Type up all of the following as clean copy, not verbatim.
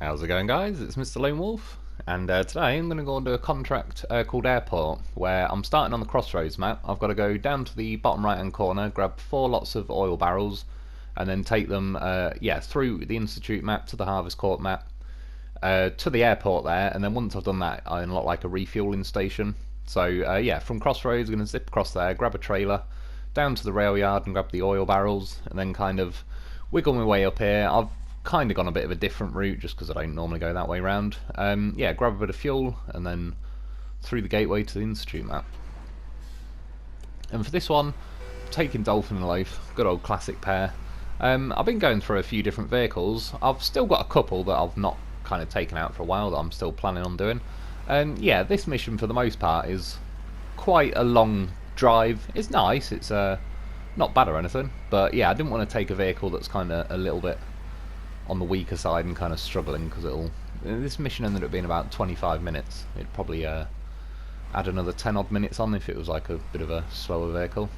How's it going, guys? It's Mr. Lo4f, and today I'm going to go and do a contract called Airport, where I'm starting on the Crossroads map. I've got to go down to the bottom right hand corner, grab 4 lots of oil barrels, and then take them through the Institute map to the Harvest Court map, to the airport there, and then once I've done that I unlock like a refueling station. So yeah, from Crossroads I'm going to zip across there, grab a trailer, down to the rail yard and grab the oil barrels, and then kind of wiggle my way up here. I've kind of gone a bit of a different route just because I don't normally go that way round. Yeah, grab a bit of fuel and then through the gateway to the Institute map. And for this one, I'm taking Dolphin and Lo4f, good old classic pair. I've been going through a few different vehicles. I've still got a couple that I've not kind of taken out for a while that I'm still planning on doing. And yeah, this mission for the most part is quite a long drive. It's nice, it's not bad or anything, but yeah, I didn't want to take a vehicle that's kind of a little bit on the weaker side and kind of struggling, because this mission ended up being about 25 minutes. It'd probably add another 10 odd minutes on if it was like a bit of a slower vehicle.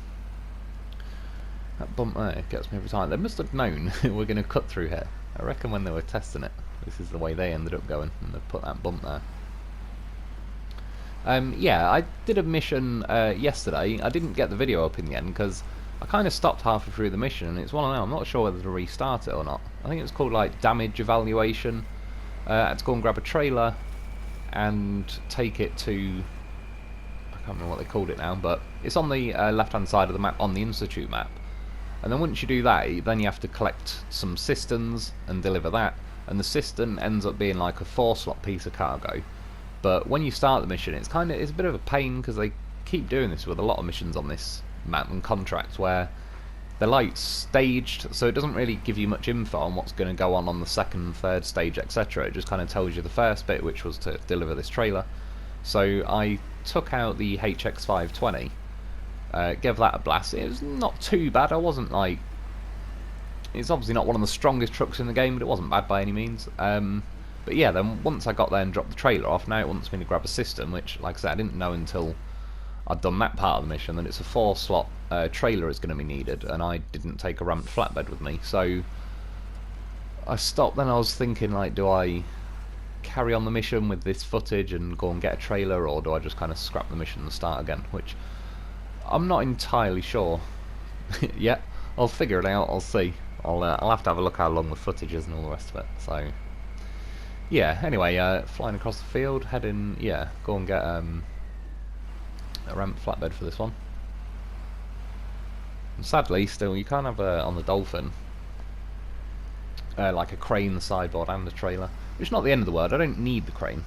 That bump there gets me every time. They must have known we're going to cut through here. I reckon when they were testing it, this is the way they ended up going, and they put that bump there. Yeah, I did a mission yesterday. I didn't get the video up in the end because I kind of stopped halfway through the mission, and it's one of them. I'm not sure whether to restart it or not. I think it's called like damage evaluation. I had to go and grab a trailer and take it to, I can't remember what they called it now, but it's on the left hand side of the map, on the Institute map. And then once you do that, then you have to collect some cisterns and deliver that, and the cistern ends up being like a 4-slot piece of cargo. But when you start the mission, it's a bit of a pain because they keep doing this with a lot of missions on this map and contracts, where they're like staged, so it doesn't really give you much info on what's going to go on the second, third stage, etc. It just kind of tells you the first bit, which was to deliver this trailer. So I took out the HX520, gave that a blast. It was not too bad. I wasn't like, it's obviously not one of the strongest trucks in the game, but it wasn't bad by any means. But yeah, then once I got there and dropped the trailer off, now it wants me to grab a cistern, which, like I said, I didn't know until I'd done that part of the mission that it's a 4-slot trailer is going to be needed, and I didn't take a ramped flatbed with me. So I stopped. Then I was thinking, like, do I carry on the mission with this footage and go and get a trailer, or do I just kind of scrap the mission and start again? Which I'm not entirely sure yet. I'll figure it out. I'll see. I'll have to have a look how long the footage is and all the rest of it. So yeah. Anyway, flying across the field, heading, yeah, go and get a ramped flatbed for this one. And sadly, still, you can't have on the Dolphin like a crane, the sideboard, and the trailer. Which is not the end of the world. I don't need the crane.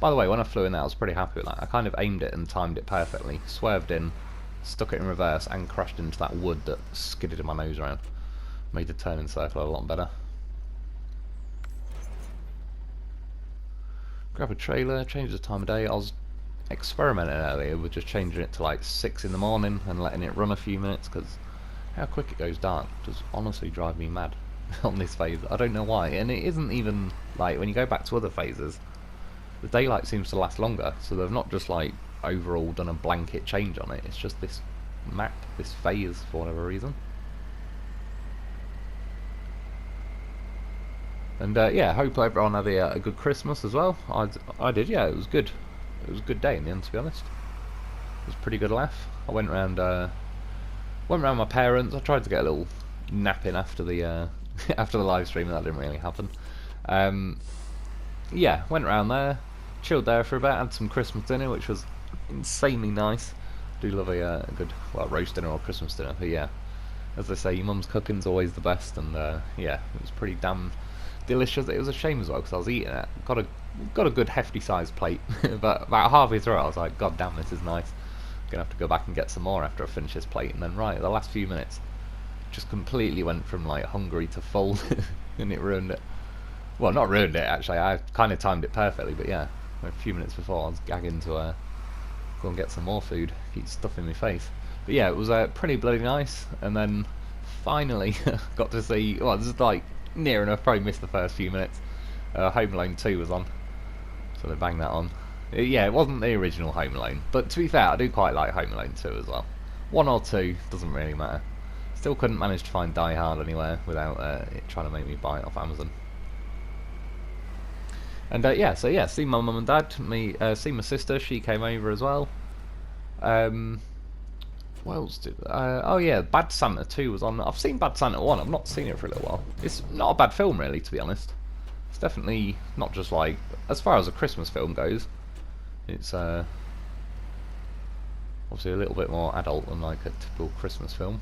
By the way, when I flew in there, I was pretty happy with that. I kind of aimed it and timed it perfectly. Swerved in, stuck it in reverse, and crashed into that wood that skidded my nose around. Made the turning circle a lot better. Grab a trailer, change the time of day. I was experimenting earlier with just changing it to like 6 in the morning and letting it run a few minutes, because how quick it goes dark does honestly drive me mad on this phase. I don't know why, and it isn't even like when you go back to other phases, the daylight seems to last longer, so they've not just like overall done a blanket change on it, it's just this map, this phase, for whatever reason. And yeah, hope everyone had a good Christmas as well. I did, yeah, it was good. It was a good day in the end, to be honest. It was a pretty good laugh. I went round my parents. I tried to get a little nap in after the after the live stream, and that didn't really happen. Yeah, went around there, chilled there for a bit, had some Christmas dinner, which was insanely nice. I do love a good, well, roast dinner or Christmas dinner, but yeah, as they say, your mum's cooking's always the best, and yeah, it was pretty damn delicious. It was a shame as well because I was eating it. Got a good hefty sized plate, but about halfway through I was like, God damn, this is nice. Gonna have to go back and get some more after I finish this plate. And then right, the last few minutes just completely went from like hungry to full, and it ruined it. Well, not ruined it actually. I kind of timed it perfectly, but yeah, a few minutes before I was gagging to go and get some more food, keep stuffing my face. But yeah, it was pretty bloody nice. And then finally got to see. Well, this is like near enough. Probably missed the first few minutes. Home Alone 2 was on, so they banged that on. Yeah, it wasn't the original Home Alone, but to be fair, I do quite like Home Alone 2 as well. 1 or 2, doesn't really matter. Still couldn't manage to find Die Hard anywhere without it trying to make me buy it off Amazon. And yeah, so yeah, see my mum and dad, see my sister, she came over as well. Um, what else did? Oh yeah, Bad Santa 2 was on. I've seen Bad Santa 1. I've not seen it for a little while. It's not a bad film, really, to be honest. It's definitely not just like, as far as a Christmas film goes, it's obviously a little bit more adult than like a typical Christmas film.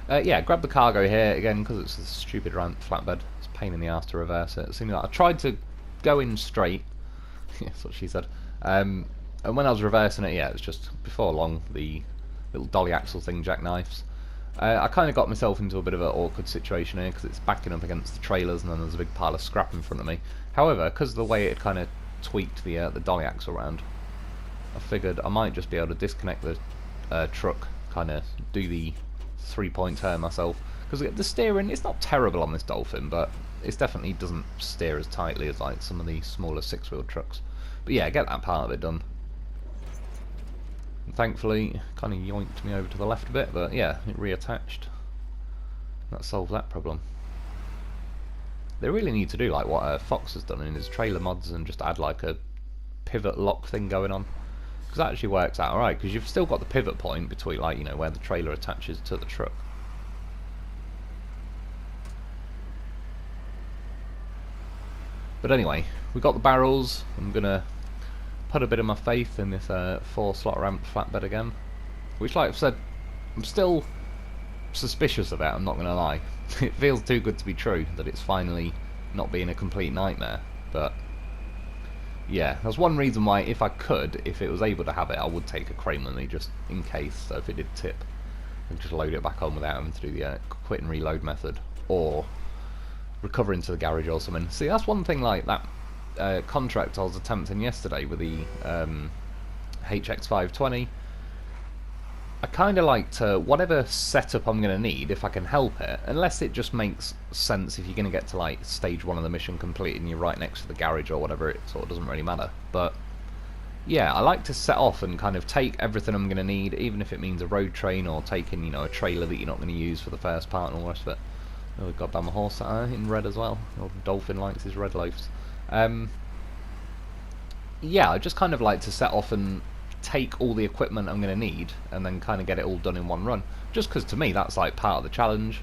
Yeah, grab the cargo here again because it's a stupid ramp flatbed. It's a pain in the ass to reverse it. It seemed like I tried to go in straight. That's what she said. And when I was reversing it, yeah, it was just before long the little dolly axle thing jackknifes. I kind of got myself into a bit of an awkward situation here because it's backing up against the trailers and then there's a big pile of scrap in front of me. However, because of the way it kind of tweaked the dolly axle around, I figured I might just be able to disconnect the truck, kind of do the 3-point turn myself. Because the steering, it's not terrible on this Dolphin, but it definitely doesn't steer as tightly as like some of the smaller 6-wheel trucks. But yeah, get that part of it done. And thankfully, kind of yoinked me over to the left a bit, but yeah, it reattached. That solved that problem. They really need to do like what Fox has done in his trailer mods and just add like a pivot lock thing going on. Because that actually works out alright, because you've still got the pivot point between, like, you know, where the trailer attaches to the truck. But anyway, we got the barrels. I'm gonna put a bit of my faith in this 4-slot ramp flatbed again, which, like I've said, I'm still suspicious about, I'm not gonna lie. It feels too good to be true that it's finally not being a complete nightmare, but yeah, that's one reason why, if I could, if it was able to have it, I would take a crane with me, just in case, so if it did tip, and just load it back on without having to do the quit and reload method, or recover into the garage or something. See, that's one thing, like that contract I was attempting yesterday with the HX520. I kind of like to, whatever setup I'm going to need, if I can help it, unless it just makes sense if you're going to get to like stage 1 of the mission complete and you're right next to the garage or whatever, it sort of doesn't really matter. But yeah, I like to set off and kind of take everything I'm going to need, even if it means a road train or taking, you know, a trailer that you're not going to use for the first part and all the rest of it. Oh, we've got my horse in red as well. Oh, Dolphin likes his red loafs. Yeah, I just kind of like to set off and take all the equipment I'm going to need and then kind of get it all done in one run, just because to me that's like part of the challenge.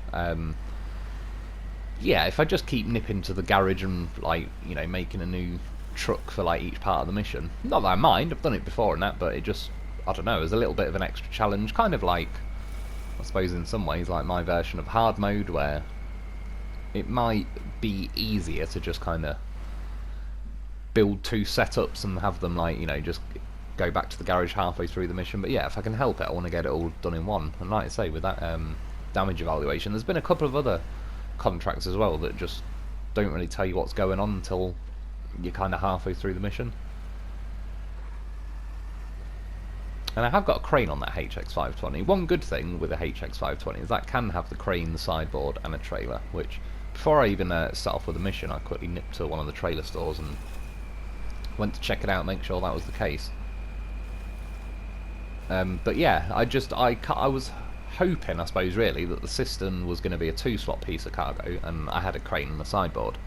Yeah, if I just keep nipping to the garage and, like, you know, making a new truck for like each part of the mission, not that I mind, I've done it before and that, but it just, I don't know, is a little bit of an extra challenge, kind of like, I suppose in some ways, like my version of hard mode, where it might be easier to just kind of build 2 setups and have them, like, you know, just go back to the garage halfway through the mission. But yeah, if I can help it, I want to get it all done in one. And like I say, with that damage evaluation, there's been a couple of other contracts as well that just don't really tell you what's going on until you're kind of halfway through the mission. And I have got a crane on that HX520. One good thing with the HX520 is that can have the crane, the sideboard, and a trailer, which, before I even set off with the mission, I quickly nipped to one of the trailer stores and went to check it out, make sure that was the case. But yeah, I was hoping, I suppose, really, that the cistern was going to be a 2-slot piece of cargo, and I had a crane and a sideboard.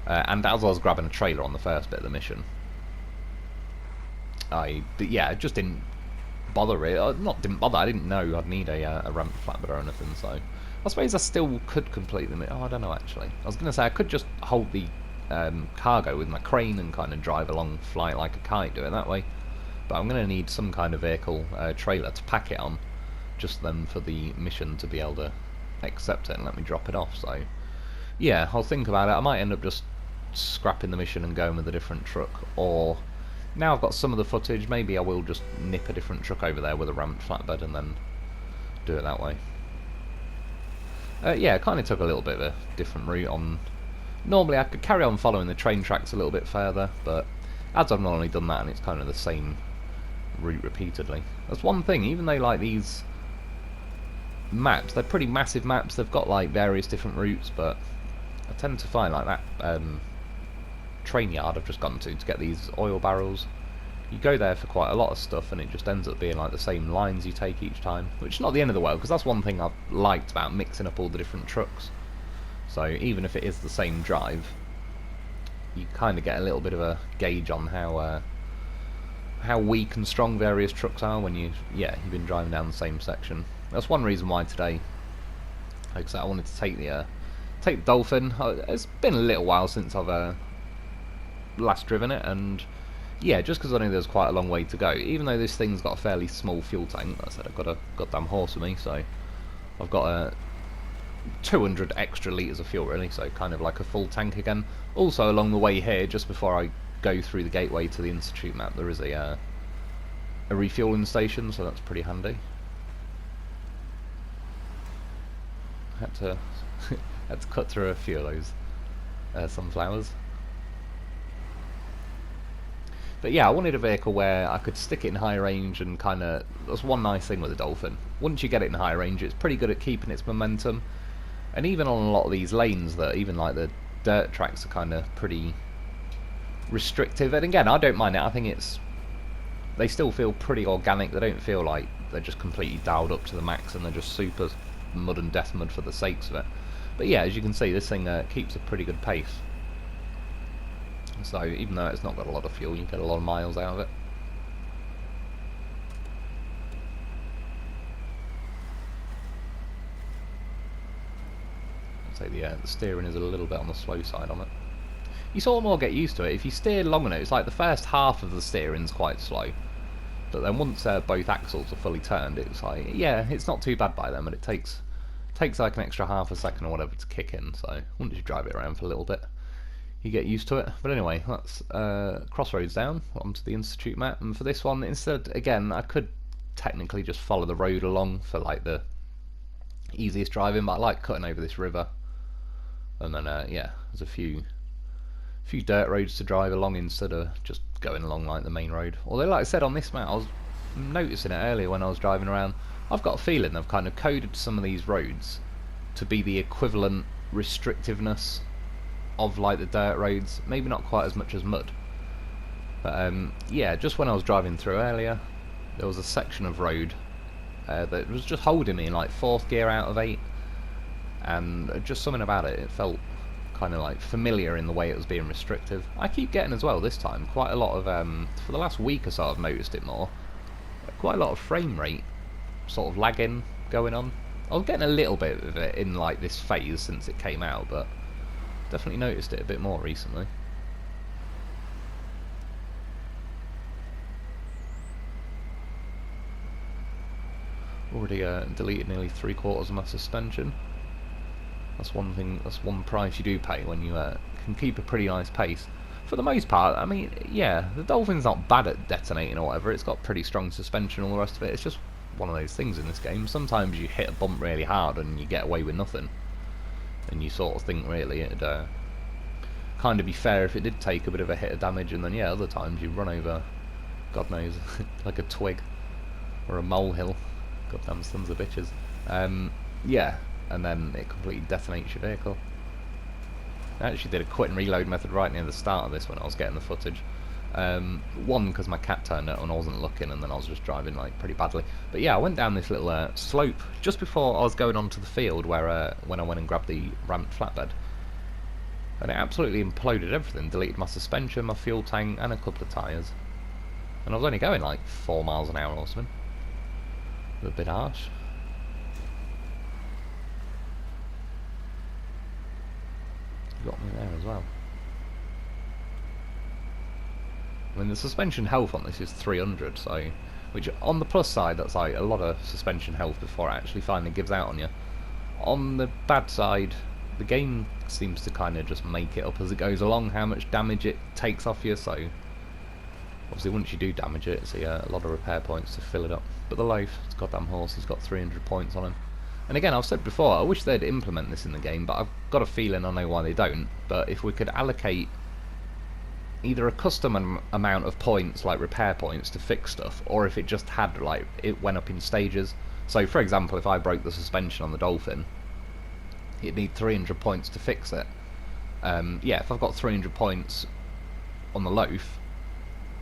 And as I was grabbing a trailer on the first bit of the mission, but yeah, it just didn't bother it. Not didn't bother, I didn't know I'd need a ramp flatbed or anything, so I suppose I still could complete the mission. Oh, I don't know, actually. I was going to say I could just hold the cargo with my crane and kind of drive along, fly it like a kite, do it that way. But I'm going to need some kind of vehicle trailer to pack it on, just then for the mission to be able to accept it and let me drop it off. So yeah, I'll think about it. I might end up just scrapping the mission and going with a different truck, or now I've got some of the footage, maybe I will just nip a different truck over there with a ramped flatbed and then do it that way. Yeah, it kind of took a little bit of a different route on. Normally I could carry on following the train tracks a little bit further, but as I've not only done that and it's kind of the same route repeatedly. That's one thing, even though like these maps, they're pretty massive maps, they've got like various different routes, but I tend to find like that train yard I've just gone to get these oil barrels, you go there for quite a lot of stuff and it just ends up being like the same lines you take each time, which is not the end of the world, because that's one thing I've liked about mixing up all the different trucks. So even if it is the same drive, you kind of get a little bit of a gauge on how weak and strong various trucks are when you've been driving down the same section. That's one reason why today, like I said, I wanted to take the Dolphin. It's been a little while since I've last driven it, and yeah, just because I know there's quite a long way to go. Even though this thing's got a fairly small fuel tank, like I said, I've got a goddamn horse with me, so I've got a 200 extra litres of fuel really, so kind of like a full tank again. Also along the way here, just before I go through the gateway to the Institute map, there is a refueling station, so that's pretty handy. Had to cut through a few of those sunflowers. But yeah, I wanted a vehicle where I could stick it in high range and kind of... That's one nice thing with the Dolphin. Once you get it in high range, it's pretty good at keeping its momentum. And even on a lot of these lanes, that even like the dirt tracks are kind of pretty restrictive. And again, I don't mind it. I think they still feel pretty organic. They don't feel like they're just completely dialed up to the max and they're just super mud and death mud for the sakes of it. But yeah, as you can see, this thing keeps a pretty good pace. So even though it's not got a lot of fuel, you get a lot of miles out of it. I'd say the steering is a little bit on the slow side on it. You sort of more get used to it. If you steer long enough, it's like the first half of the steering's quite slow. But then once both axles are fully turned, it's like, yeah, it's not too bad by then, but it takes like an extra half a second or whatever to kick in. So once you drive it around for a little bit, you get used to it. But anyway, that's crossroads down onto the Institute map, and for this one, instead, again, I could technically just follow the road along for like the easiest driving, but I like cutting over this river, and then yeah, there's a few dirt roads to drive along instead of just going along like the main road. Although, like I said, on this map, I was noticing it earlier when I was driving around, I've got a feeling they've kind of coded some of these roads to be the equivalent restrictiveness of like the dirt roads, maybe not quite as much as mud, but yeah, just when I was driving through earlier, there was a section of road that was just holding me in like 4th gear out of 8, and just something about it felt kind of like familiar in the way it was being restrictive. I keep getting as well this time quite a lot of for the last week or so I've noticed it more, quite a lot of frame rate sort of lagging going on. I was getting a little bit of it in like this phase since it came out, but definitely noticed it a bit more recently. Already deleted nearly 3/4 of my suspension. That's one thing. That's one price you do pay when you can keep a pretty nice pace. For the most part, I mean, yeah, the Dolphin's not bad at detonating or whatever. It's got pretty strong suspension and all the rest of it. It's just one of those things in this game. Sometimes you hit a bump really hard and you get away with nothing, and you sort of think really it'd kind of be fair if it did take a bit of a hit of damage, and then yeah, other times you run over, God knows, like a twig or a molehill. Goddamn sons of bitches. Yeah, and then it completely detonates your vehicle. I actually did a quit and reload method right near the start of this when I was getting the footage. One, because my cat turned up and I wasn't looking, and then I was just driving like pretty badly. But yeah, I went down this little slope just before I was going onto the field where when I went and grabbed the ramped flatbed, and it absolutely imploded everything. Deleted my suspension, my fuel tank, and a couple of tyres. And I was only going like 4 miles an hour or something. A bit harsh. Got me there as well. I mean, the suspension health on this is 300, so, which on the plus side, that's like a lot of suspension health before it actually finally gives out on you. On the bad side, the game seems to kind of just make it up as it goes along, how much damage it takes off you, so obviously once you do damage it, it's a lot of repair points to fill it up. But the Lo4f, it's a goddamn horse, he's got 300 points on him. And again, I've said before, I wish they'd implement this in the game, but I've got a feeling I know why they don't. But if we could allocate either a custom amount of points, like repair points, to fix stuff, or if it just had, like, it went up in stages. So, for example, if I broke the suspension on the Dolphin, it'd need 300 points to fix it. Yeah, if I've got 300 points on the Lo4f,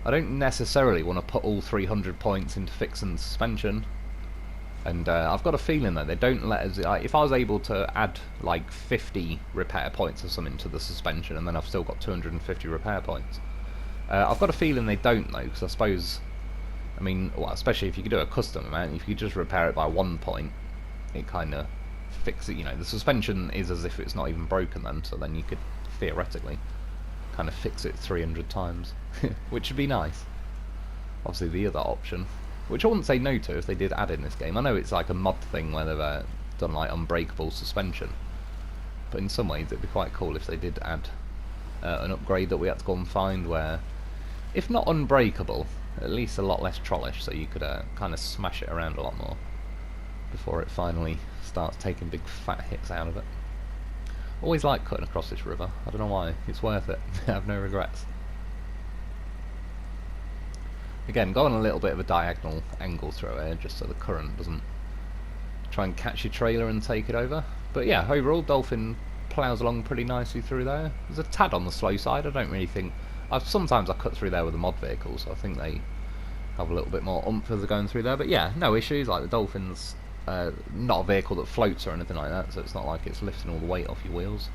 I don't necessarily want to put all 300 points into fixing the suspension. And I've got a feeling that they don't let us... if I was able to add like 50 repair points or something to the suspension, and then I've still got 250 repair points. I've got a feeling they don't though, because I suppose... I mean, well, especially if you could do a custom amount, if you could just repair it by 1 point, it kind of fixes it. You know, the suspension is as if it's not even broken then, so then you could theoretically kind of fix it 300 times, which would be nice. Obviously the other option, which I wouldn't say no to if they did add in this game. I know it's like a mod thing where they've done like unbreakable suspension, but in some ways it'd be quite cool if they did add an upgrade that we had to go and find where, if not unbreakable, at least a lot less trollish, so you could kind of smash it around a lot more before it finally starts taking big fat hits out of it. Always like cutting across this river, I don't know why, it's worth it. I have no regrets. Again, go on a little bit of a diagonal angle through here, just so the current doesn't try and catch your trailer and take it over. But yeah, overall, Dolphin ploughs along pretty nicely through there. There's a tad on the slow side, I don't really think... sometimes I cut through there with a mod vehicle, so I think they have a little bit more oomph as they're going through there. But yeah, no issues, like the Dolphin's not a vehicle that floats or anything like that, so it's not like it's lifting all the weight off your wheels.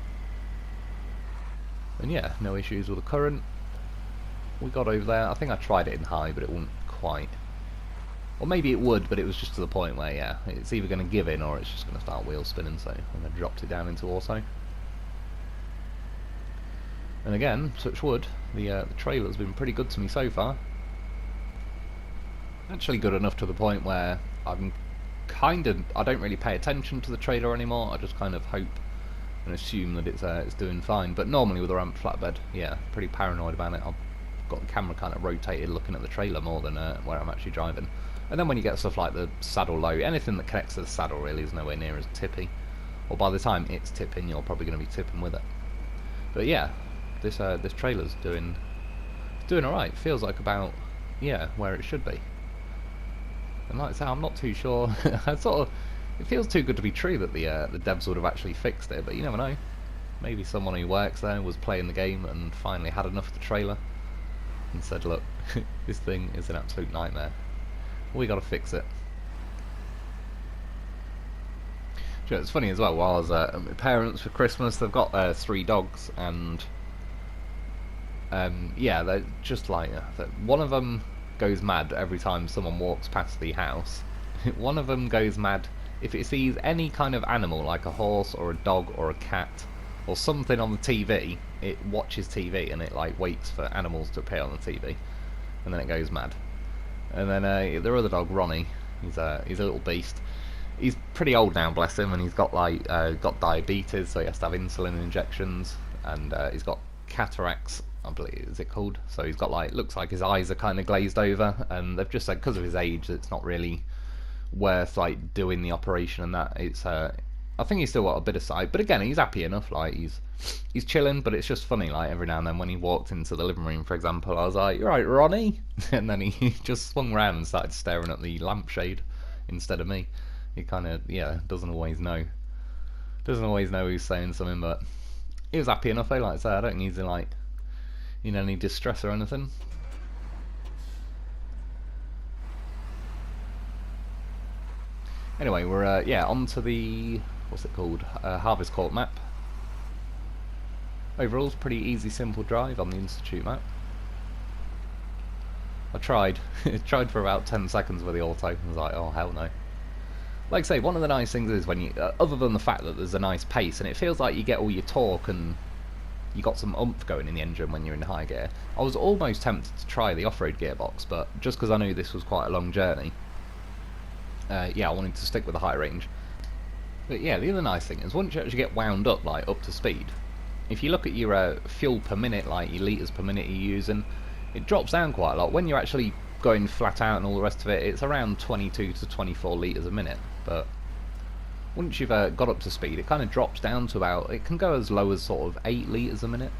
And yeah, no issues with the current. We got over there, I think I tried it in high, but it wouldn't quite. Or maybe it would, but it was just to the point where, yeah, it's either going to give in or it's just going to start wheel spinning, so I dropped it down into auto. And again, touch wood, the trailer's been pretty good to me so far. Actually good enough to the point where I don't really pay attention to the trailer anymore, I just kind of hope and assume that it's doing fine. But normally with a ramp flatbed, yeah, pretty paranoid about it. I've got the camera kind of rotated looking at the trailer more than where I'm actually driving. And then when you get stuff like the saddle low, anything that connects to the saddle really is nowhere near as tippy. Or by the time it's tipping, you're probably going to be tipping with it. But yeah, this trailer's doing alright. Feels like about, yeah, where it should be. And like I say, I'm not too sure. It feels too good to be true that the devs would have actually fixed it, but you never know. Maybe someone who works there was playing the game and finally had enough of the trailer and said, look, this thing is an absolute nightmare. We got to fix it. You know, it's funny as well, while I was at my parents for Christmas, they've got 3 dogs, and yeah, they're just like, one of them goes mad every time someone walks past the house. One of them goes mad if it sees any kind of animal, like a horse or a dog or a cat or something on the TV. It watches TV and it like waits for animals to appear on the TV, and then it goes mad. And then their other dog, Ronnie, he's a little beast. He's pretty old now, bless him, and he's got like got diabetes, so he has to have insulin injections, and he's got cataracts, I believe, is it called? So he's got like, looks like his eyes are kind of glazed over, and they've just said because of his age, it's not really worth like doing the operation and that. It's I think he's still got a bit of sight, but again, he's happy enough. Like he's chilling, but it's just funny. Like every now and then when he walked into the living room, for example, I was like, "You're right, Ronnie," and then he just swung around and started staring at the lampshade instead of me. He kind of, yeah, doesn't always know who's saying something, but he was happy enough. Like I say, I don't think he's in like in any distress or anything. Anyway, we're yeah, on to the, what's it called, Harvest Court map. Overall, it's pretty easy, simple drive on the Institute map. I tried for about 10 seconds with the auto, and was like, oh hell no. Like I say, one of the nice things is when you, other than the fact that there's a nice pace, and it feels like you get all your torque and you got some oomph going in the engine when you're in high gear. I was almost tempted to try the off-road gearbox, but just because I knew this was quite a long journey, yeah, I wanted to stick with the high range. But yeah, the other nice thing is once you actually get wound up, like up to speed, if you look at your fuel per minute, like your litres per minute you're using, it drops down quite a lot. When you're actually going flat out and all the rest of it, it's around 22 to 24 litres a minute. But once you've got up to speed, it kind of drops down to about, it can go as low as sort of 8 litres a minute.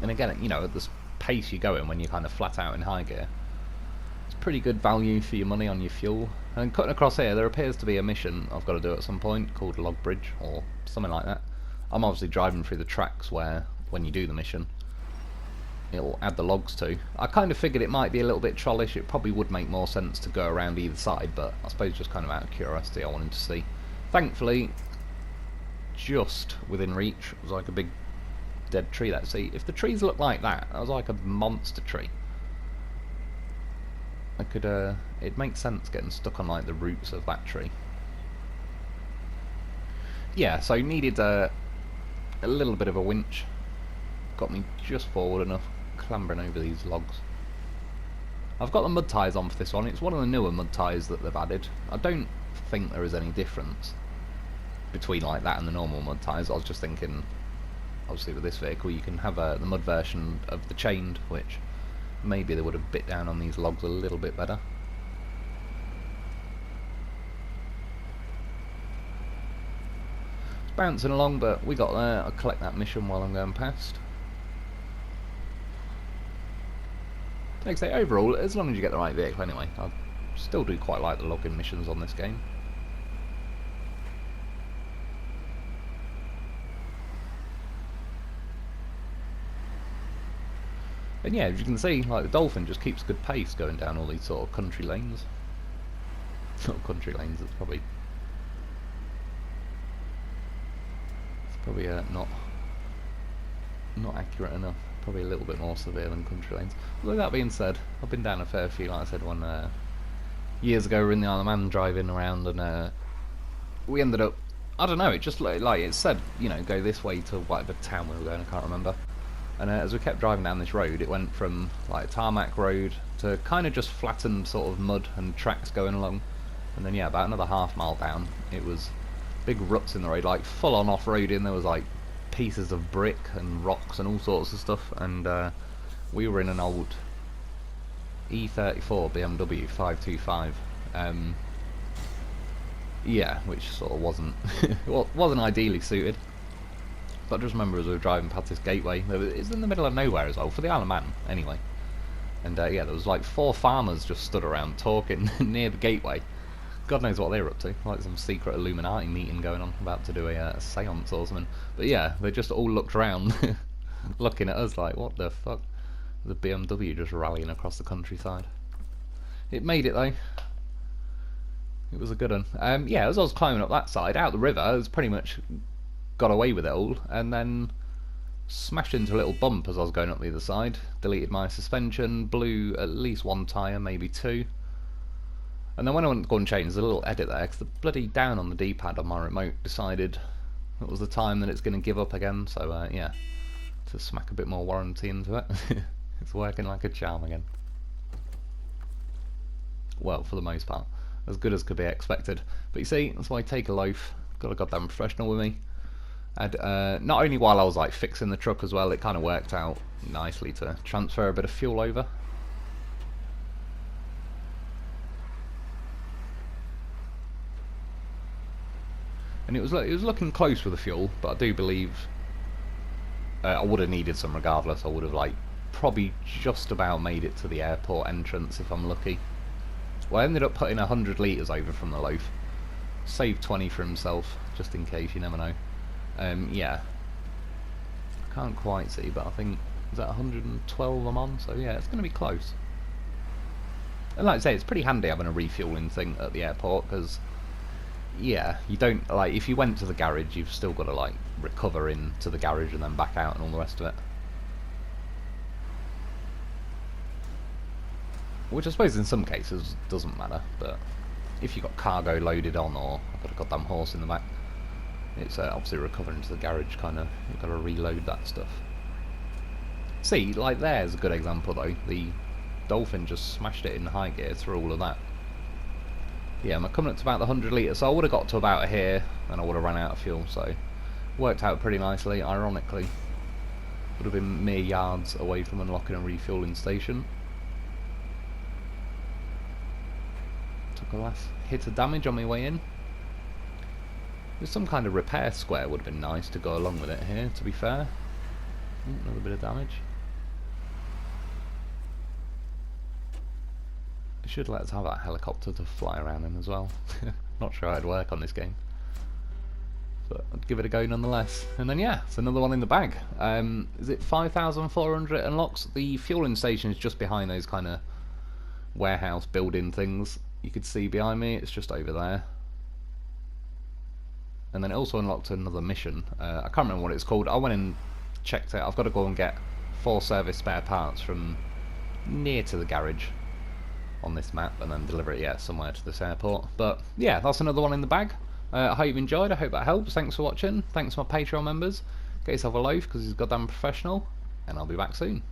And again, you know, at the pace you're going when you're kind of flat out in high gear, it's pretty good value for your money on your fuel. And cutting across here, there appears to be a mission I've got to do at some point called Log Bridge or something like that. I'm obviously driving through the tracks where, when you do the mission, it'll add the logs to. I kind of figured it might be a little bit trollish. It probably would make more sense to go around either side, but I suppose just kind of out of curiosity I wanted to see. Thankfully, just within reach was like a big dead tree there. See, if the trees look like that, that was like a monster tree. I could, it makes sense getting stuck on like the roots of that tree. Yeah, so needed a little bit of a winch. Got me just forward enough, clambering over these logs. I've got the mud tyres on for this one. It's one of the newer mud tyres that they've added. I don't think there is any difference between like that and the normal mud tyres. I was just thinking, obviously with this vehicle you can have the mud version of the chained, which maybe they would have bit down on these logs a little bit better. It's bouncing along, but we got there. I'll collect that mission while I'm going past. Like I say, overall, as long as you get the right vehicle anyway, I still do quite like the logging missions on this game. And yeah, as you can see, like the Dolphin just keeps good pace going down all these sort of country lanes. Not country lanes, it's probably not accurate enough. Probably a little bit more severe than country lanes. Although that being said, I've been down a fair few, like I said, one years ago we were in the Isle of Man driving around, and we ended up, I don't know, it just looked like it said, you know, go this way to whatever town we were going, I can't remember. And as we kept driving down this road, it went from like tarmac road to kind of just flattened sort of mud and tracks going along. And then yeah, about another half mile down, it was big ruts in the road, like full on off-roading. There was like pieces of brick and rocks and all sorts of stuff. And we were in an old E34 BMW 525. Yeah, which sort of wasn't wasn't ideally suited. But I just remember as we were driving past this gateway, it's in the middle of nowhere as well, for the Isle of Man, anyway. And yeah, there was like 4 farmers just stood around talking near the gateway. God knows what they were up to, like some secret Illuminati meeting going on, about to do a seance or something. But yeah, they just all looked around, looking at us like, what the fuck? The BMW just rallying across the countryside. It made it though. It was a good one. Yeah, as I was climbing up that side, out the river, it was pretty much got away with it all, and then smashed into a little bump as I was going up the other side. Deleted my suspension, blew at least 1 tyre, maybe 2. And then when I went to go and change, there's a little edit there, because the bloody down on the D-pad on my remote decided it was the time that it's going to give up again, so yeah, to smack a bit more warranty into it. It's working like a charm again. Well, for the most part. As good as could be expected. But you see, that's why I take a loaf. Got a goddamn professional with me. And not only while I was like fixing the truck as well, it kind of worked out nicely to transfer a bit of fuel over. And it was looking close with the fuel, but I do believe I would have needed some regardless. I would have like probably just about made it to the airport entrance if I'm lucky. Well, I ended up putting 100 litres over from the loaf. Saved 20 for himself, just in case, you never know. Yeah. I can't quite see, but I think, is that 112 I'm on? So yeah, it's going to be close. And like I say, it's pretty handy having a refueling thing at the airport, because yeah, you don't, like, if you went to the garage, you've still got to like recover into the garage and then back out and all the rest of it. Which I suppose in some cases doesn't matter, but if you've got cargo loaded on, or I've got a goddamn horse in the back, it's obviously recovering to the garage, kind of, you've got to reload that stuff. See, like there's a good example though, the Dolphin just smashed it in high gear through all of that. Yeah, I'm coming up to about the 100 litres, so I would have got to about here, and I would have run out of fuel, so worked out pretty nicely, ironically. Would have been mere yards away from unlocking a refueling station. Took a last hit of damage on my way in. There's some kind of repair square would have been nice to go along with it here, to be fair. Another bit of damage. It should let us have that helicopter to fly around in as well. Not sure how it'd work on this game. but I'd give it a go nonetheless. And then yeah, it's another one in the bag. Is it 5,400 unlocks? The fueling station is just behind those kind of warehouse building things you could see behind me. It's just over there. And then it also unlocked another mission. I can't remember what it's called. I went and checked it. I've got to go and get 4 service spare parts from near to the garage on this map and then deliver it, somewhere to this airport. But yeah, that's another one in the bag. I hope you've enjoyed. I hope that helps. Thanks for watching. Thanks to my Patreon members. Get yourself a loaf because he's goddamn professional. And I'll be back soon.